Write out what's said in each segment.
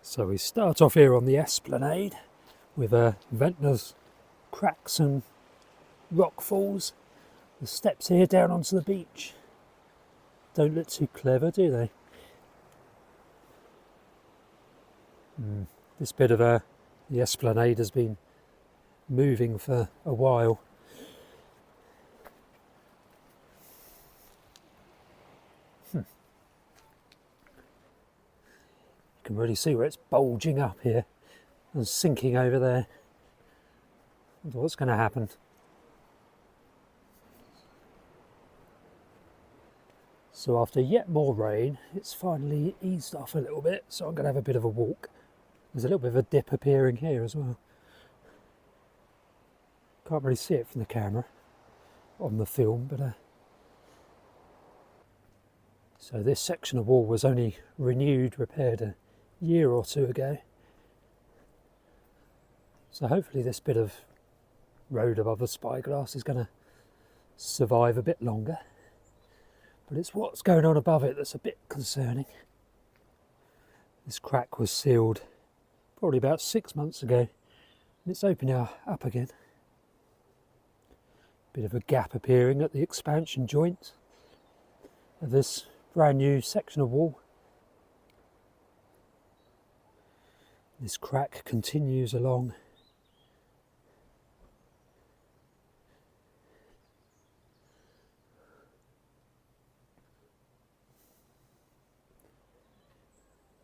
So we start off here on the esplanade with Ventnor's cracks and rock falls. The steps here down onto the beach don't look too clever, do they? This bit of the esplanade has been moving for a while. You can really see where it's bulging up here and sinking over there. I wonder what's going to happen. So after yet more rain, it's finally eased off a little bit, so I'm going to have a bit of a walk. There's a little bit of a dip appearing here as well. Can't really see it from the camera on the film, but so this section of wall was only repaired a year or two ago. So hopefully this bit of road above the spyglass is going to survive a bit longer. But it's what's going on above it that's a bit concerning. This crack was sealed probably about 6 months ago, and it's opening up again. Bit of a gap appearing at the expansion joint of this brand new section of wall. This crack continues along.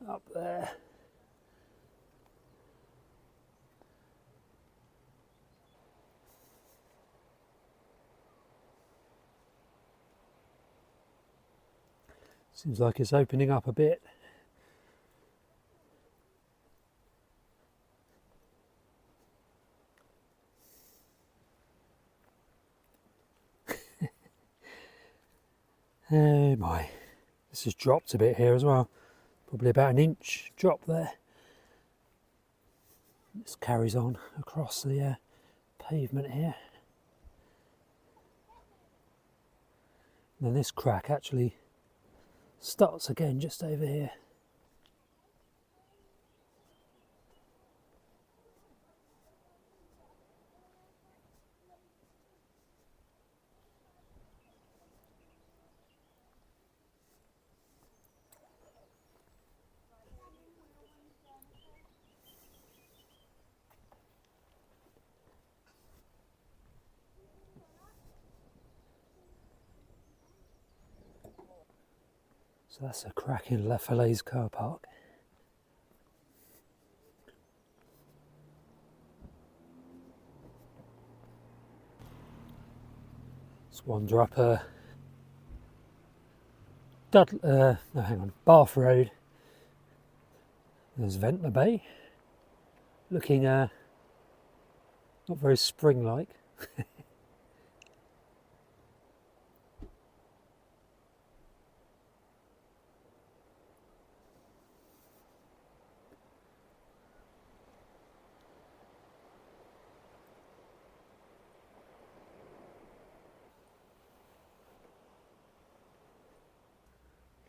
Up there. Seems like it's opening up a bit. Oh my, this has dropped a bit here as well. Probably about an inch drop there. This carries on across the pavement here. And then this crack actually starts again just over here. So that's a crack in La Falaise car park. Let's wander up Bath Road. There's Ventnor Bay, looking not very spring-like.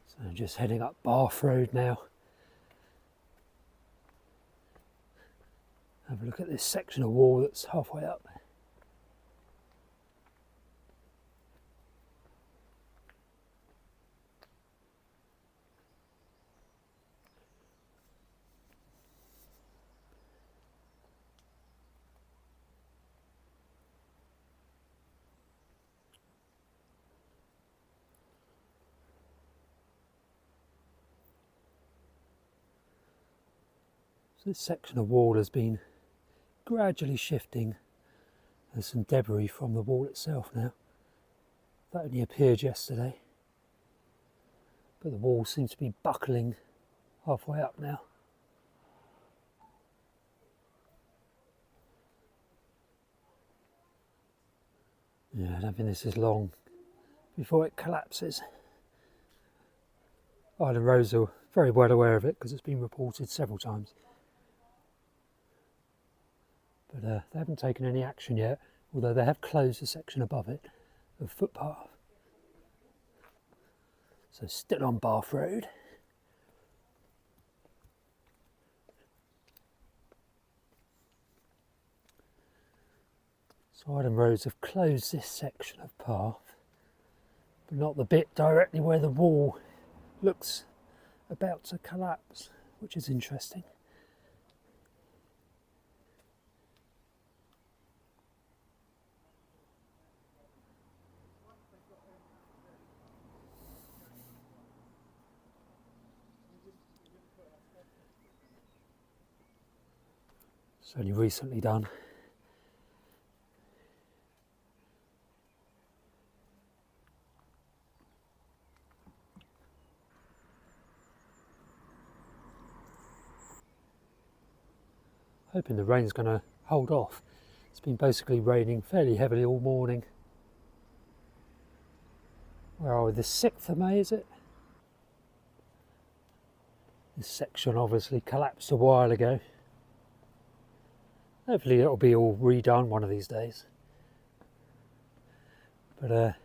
So I'm just heading up Bath Road now. Have a look at this section of wall that's halfway up. So this section of wall has been gradually shifting. There's some debris from the wall itself now. That only appeared yesterday. But the wall seems to be buckling halfway up now. Yeah, I don't think this is long before it collapses. Island Roads are very well aware of it because it's been reported several times. But they haven't taken any action yet, although they have closed the section above it of footpath. So still on Bath Road. Swiden roads have closed this section of path, but not the bit directly where the wall looks about to collapse, which is interesting. It's only recently done. Hoping the rain's going to hold off. It's been basically raining fairly heavily all morning. Where are we? The 6th of May, is it? This section obviously collapsed a while ago. Hopefully it'll be all redone one of these days. But the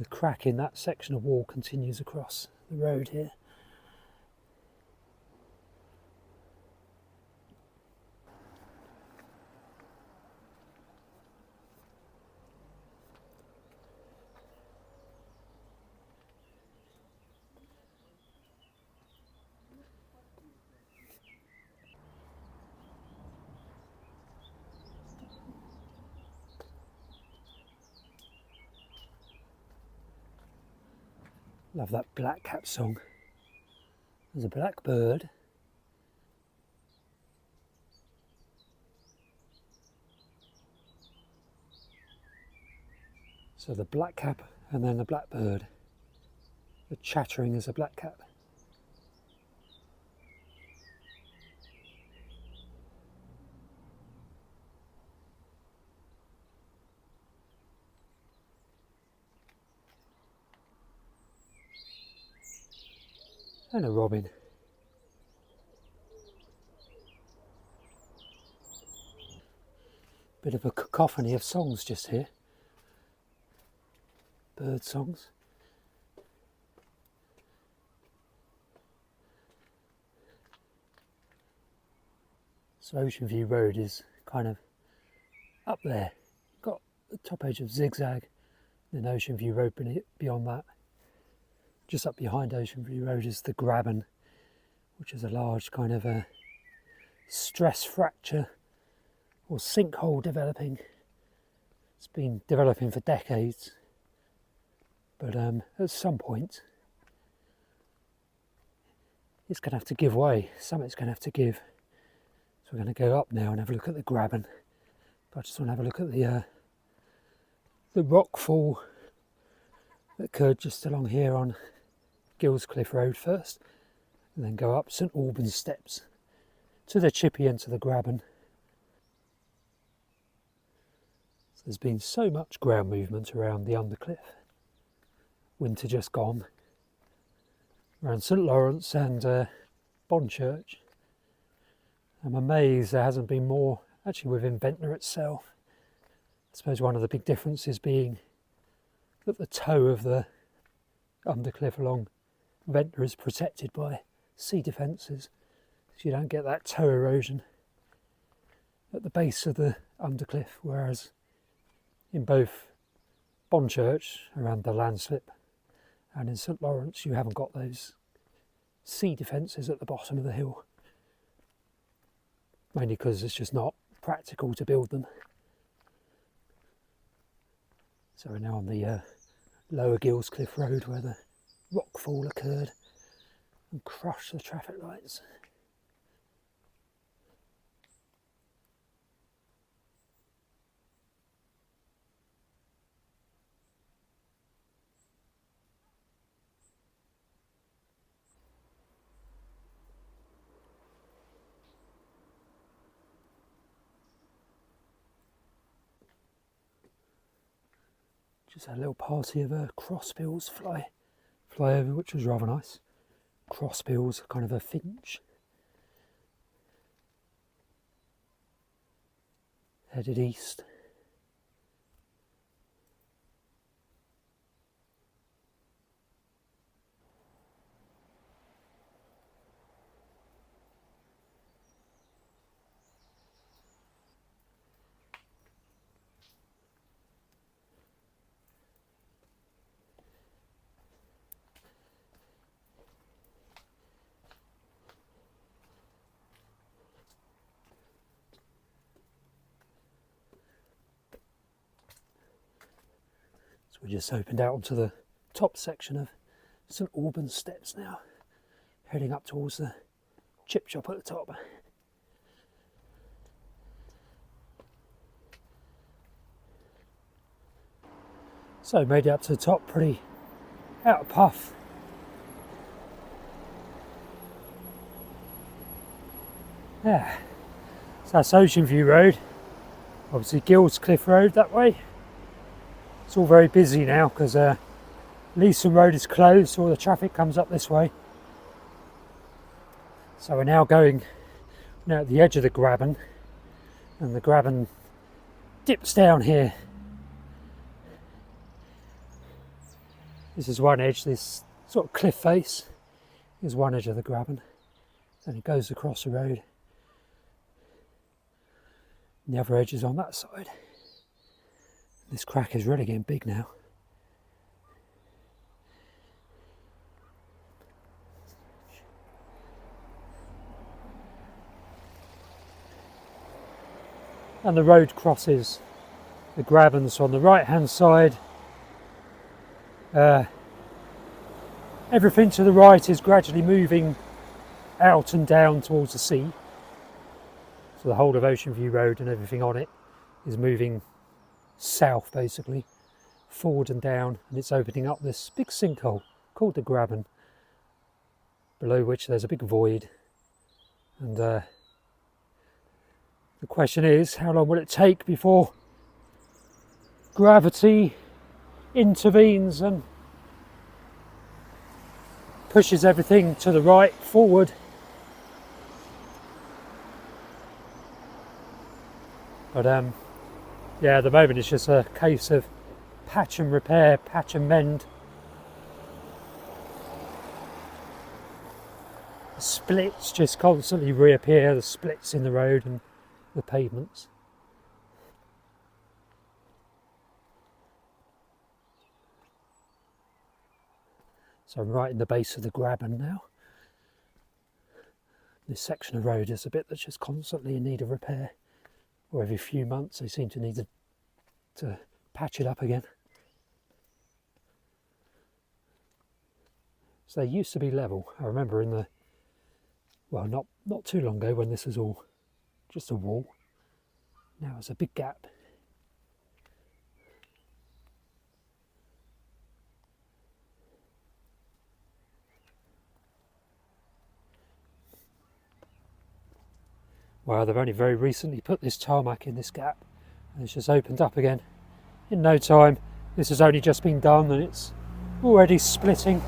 crack in that section of wall continues across the road here. Love that blackcap song. There's a blackbird. So the blackcap and then the blackbird. The chattering is a blackcap. And a robin. Bit of a cacophony of songs just here. Bird songs. So Ocean View Road is kind of up there. Got the top edge of Zigzag, then Ocean View Road beyond that. Just up behind Ocean View Road is the Graben, which is a large kind of a stress fracture or sinkhole developing. It's been developing for decades, but at some point it's going to have to give way. Something's going to have to give. So we're going to go up now and have a look at the Graben. But I just want to have a look at the rockfall that occurred just along here on Gillscliff Road first, and then go up St Albans steps to the Chippy and to the Graben. So there's been so much ground movement around the undercliff. Winter just gone. Around St Lawrence and Bonchurch. I'm amazed there hasn't been more actually within Ventnor itself. I suppose one of the big differences being that the toe of the undercliff along Ventnor is protected by sea defences, so you don't get that toe erosion at the base of the undercliff, whereas in both Bonchurch around the landslip and in St Lawrence you haven't got those sea defences at the bottom of the hill, mainly because it's just not practical to build them. So we're now on the lower Gillscliff Road where the rockfall occurred and crushed the traffic lights. Just had a little party of crossbills fly over, which was rather nice. Crossbills, kind of a finch. Headed east. So we just opened out onto the top section of St Albans steps now, heading up towards the chip shop at the top. So made it up to the top pretty out of puff. Yeah, so that's Ocean View Road, obviously Gills Cliff Road that way. It's all very busy now because Leeson Road is closed, so all the traffic comes up this way. So we're now going at the edge of the graben, and the graben dips down here. This is one edge, this sort of cliff face is one edge of the graben, and it goes across the road. And the other edge is on that side. This crack is really getting big now. And the road crosses the grabens on the right hand side. Everything to the right is gradually moving out and down towards the sea. So the whole of Ocean View Road and everything on it is moving south basically, forward and down, and it's opening up this big sinkhole called the graben, below which there's a big void. And the question is, how long will it take before gravity intervenes and pushes everything to the right, forward? But yeah, at the moment it's just a case of patch and repair, patch and mend. The splits just constantly reappear, the splits in the road and the pavements. So I'm right in the base of the graben now. This section of road is a bit that's just constantly in need of repair. Or every few months they seem to need to patch it up again. So they used to be level. I remember in the, well, not too long ago when this was all just a wall. Now it's a big gap. Well, they've only very recently put this tarmac in this gap, and it's just opened up again in no time. This has only just been done and it's already splitting.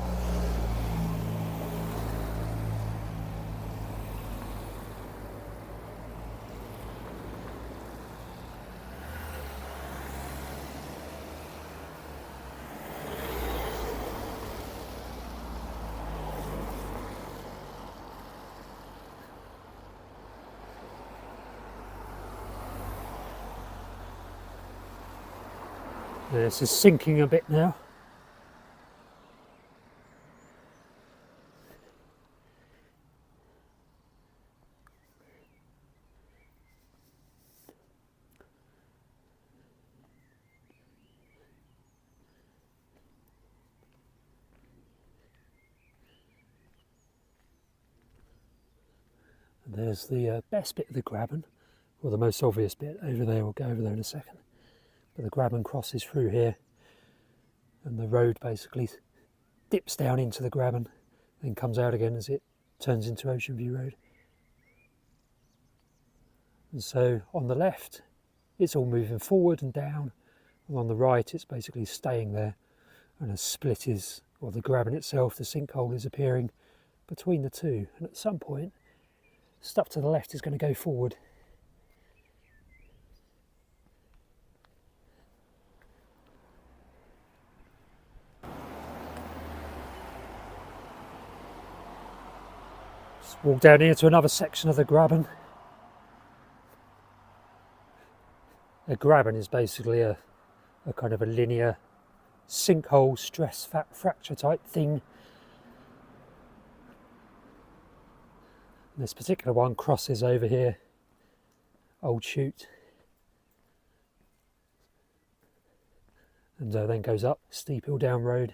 This is sinking a bit now. And there's the best bit of the graben, or the most obvious bit over there. We'll go over there in a second. But the graben crosses through here, and the road basically dips down into the graben, then comes out again as it turns into Ocean View Road. And so on the left, it's all moving forward and down, and on the right, it's basically staying there. And a split is, or the graben itself, the sinkhole is appearing between the two. And at some point, stuff to the left is going to go forward. Walk down here to another section of the graben. A graben is basically a kind of a linear sinkhole, stress fracture type thing. And this particular one crosses over here, Old Chute. and then goes up steep hill down road,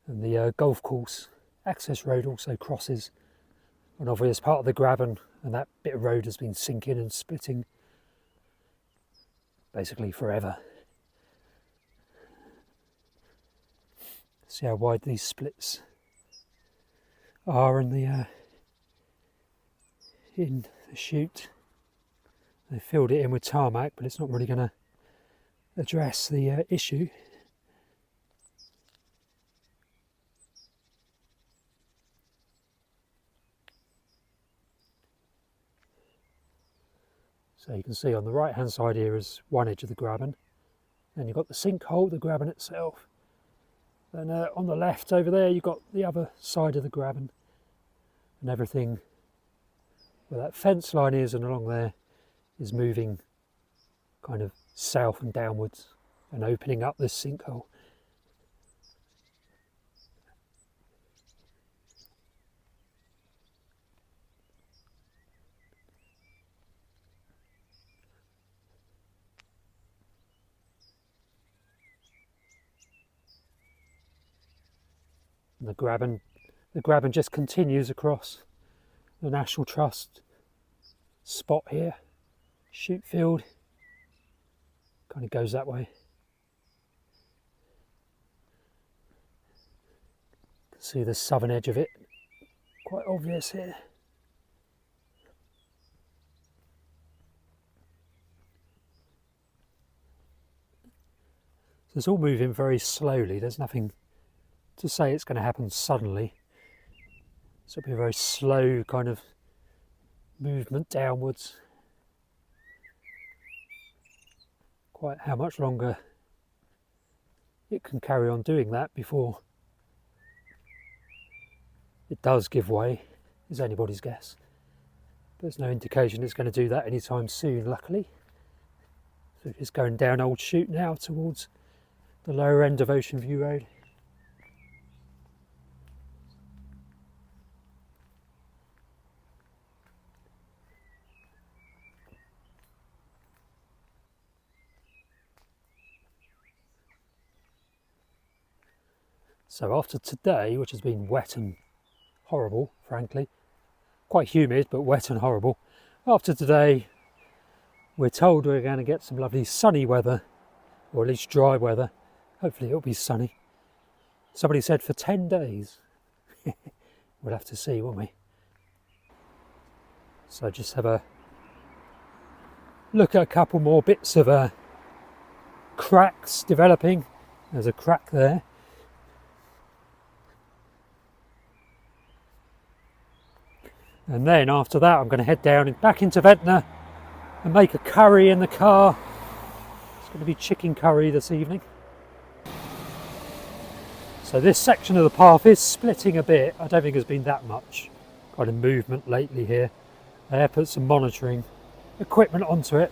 and the golf course access road also crosses an obvious part of the graben, and that bit of road has been sinking and splitting basically forever. See how wide these splits are in the chute. They filled it in with tarmac, but it's not really going to address the issue. So you can see on the right hand side here is one edge of the graben, and you've got the sinkhole, the graben itself. Then on the left over there you've got the other side of the graben, and everything where that fence line is and along there is moving kind of south and downwards and opening up this sinkhole. And the graben just continues across the National Trust spot here, chute field, kind of goes that way. You can see the southern edge of it, quite obvious here. So it's all moving very slowly, there's nothing to say it's going to happen suddenly. So it'll be a very slow kind of movement downwards. Quite how much longer it can carry on doing that before it does give way is anybody's guess. There's no indication it's going to do that anytime soon, luckily. So it's going down Old Chute now towards the lower end of Ocean View Road. So after today, which has been wet and horrible, frankly, quite humid, but wet and horrible, after today, we're told we're going to get some lovely sunny weather, or at least dry weather. Hopefully it'll be sunny. Somebody said for 10 days. We'll have to see, won't we? So just have a look at a couple more bits of cracks developing. There's a crack there. And then after that I'm going to head down and back into Ventnor and make a curry in the car. It's going to be chicken curry this evening. So this section of the path is splitting a bit. I don't think there's been that much kind of movement lately here. They have put some monitoring equipment onto it.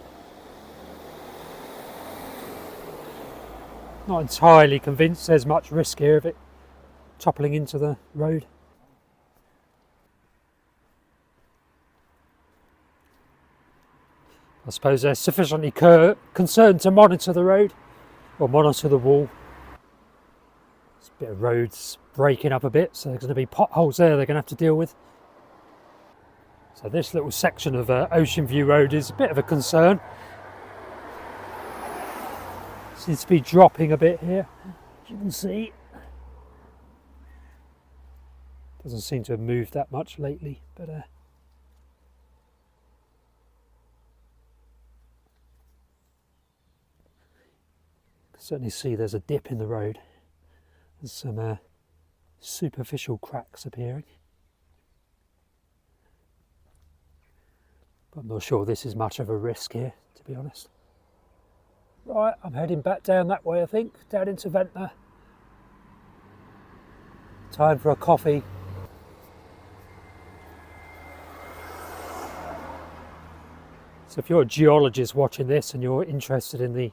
Not entirely convinced there's much risk here of it toppling into the road. I suppose they're sufficiently concerned to monitor the road, or monitor the wall. There's a bit of roads breaking up a bit, so there's going to be potholes there they're going to have to deal with. So this little section of Ocean View Road is a bit of a concern. Seems to be dropping a bit here, as you can see. Doesn't seem to have moved that much lately, but certainly see there's a dip in the road. There's some superficial cracks appearing. But I'm not sure this is much of a risk here, to be honest. Right, I'm heading back down that way, I think, down into Ventnor. Time for a coffee. So if you're a geologist watching this and you're interested in the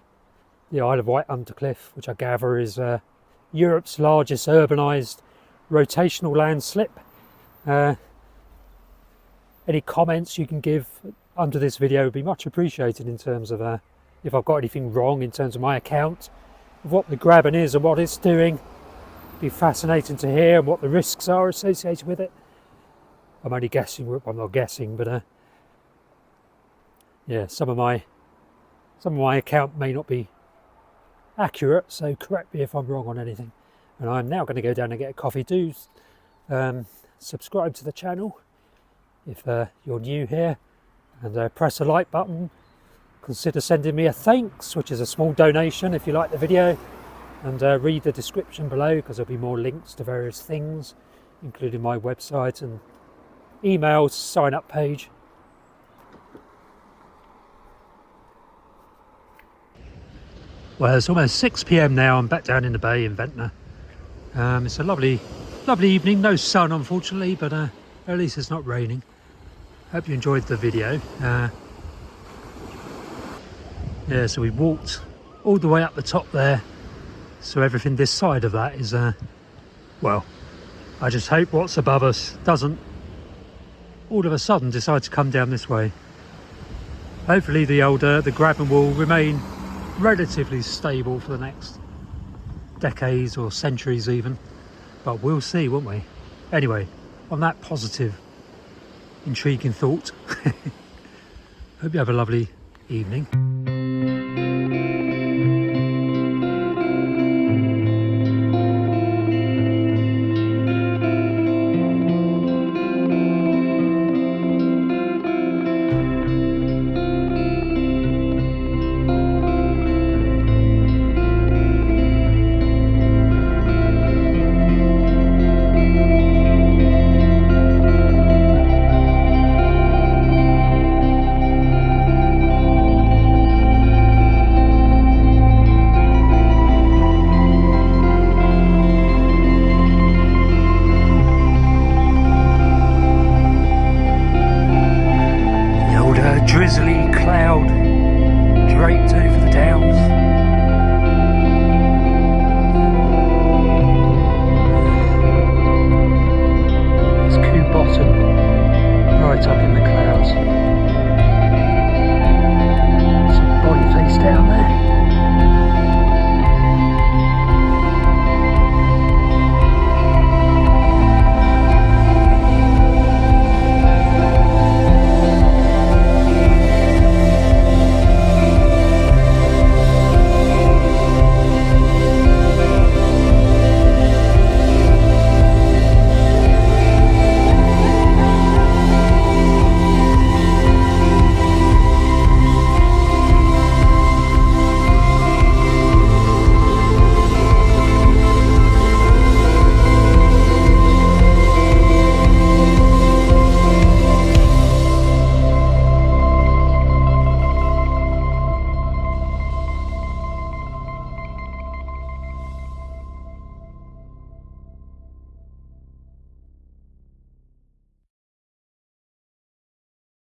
Isle of Wight undercliff, which I gather is Europe's largest urbanised rotational landslip. Any comments you can give under this video would be much appreciated in terms of if I've got anything wrong in terms of my account of what the graben is and what it's doing. Be fascinating to hear and what the risks are associated with it. I'm only guessing, well, I'm not guessing, but yeah, some of my account may not be accurate, so correct me if I'm wrong on anything. And I'm now going to go down and get a coffee. Do subscribe to the channel if you're new here, and press the like button. Consider sending me a thanks, which is a small donation if you like the video, and read the description below because there'll be more links to various things, including my website and email sign up page. Well, it's almost 6 p.m. now. I'm back down in the bay in Ventnor. It's a lovely evening. No sun, unfortunately, but at least it's not raining. Hope you enjoyed the video. Yeah, so we walked all the way up the top there. So everything this side of that is, well, I just hope what's above us doesn't all of a sudden decide to come down this way. Hopefully the graben will remain relatively stable for the next decades or centuries even, but we'll see, won't we? Anyway, on that positive, intriguing thought, hope you have a lovely evening.